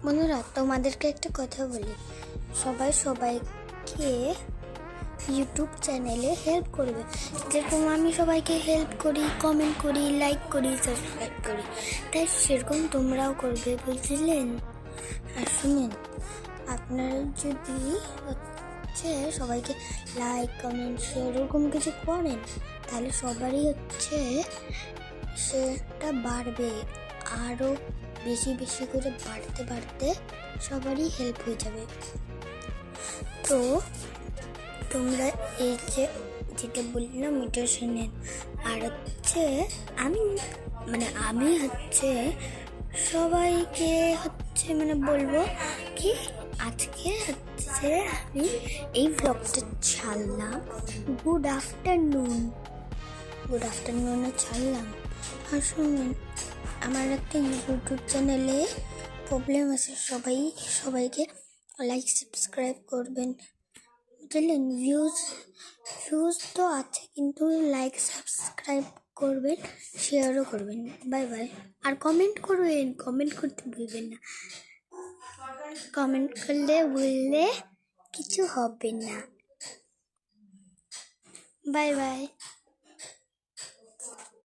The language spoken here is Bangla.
বন্ধুরা, তোমাদেরকে একটা কথা বলি, সবাই সবাইকে ইউটিউব চ্যানেলে হেল্প করবে। যেরকম আমি সবাইকে হেল্প করি, কমেন্ট করি, লাইক করি, সাবস্ক্রাইব করি, তাই সেরকম তোমরাও করবে, বুঝলেন? আর শুনেন, আপনারা যদি সবাইকে লাইক, কমেন্ট, শেয়ার এরকম কিছু করেন, তাহলে সবারই সেটা বাড়বে, আরও বেশি বেশি করে বাড়তে বাড়তে সবারই হেল্প হয়ে যাবে। তো তোমরা এই যেটা বললাম এটা শুনেন। আর আমি সবাইকে বলবো কি, আজকে আমি এই ব্লগটা ছাড়লাম। গুড আফটারনুনে ছাড়লাম। আর শুনুন, আমার একটা ইউটিউব চ্যানেলে প্রবলেম আছে, সবাইকে লাইক সাবস্ক্রাইব করবেন, বুঝলেন? ভিউজ তো আছে, কিন্তু লাইক সাবস্ক্রাইব করবেন, শেয়ারও করবেন। Bye bye. আর কমেন্ট করতে ভুলবেন না। কমেন্ট করলে বললে কিছু হবে না। Bye bye.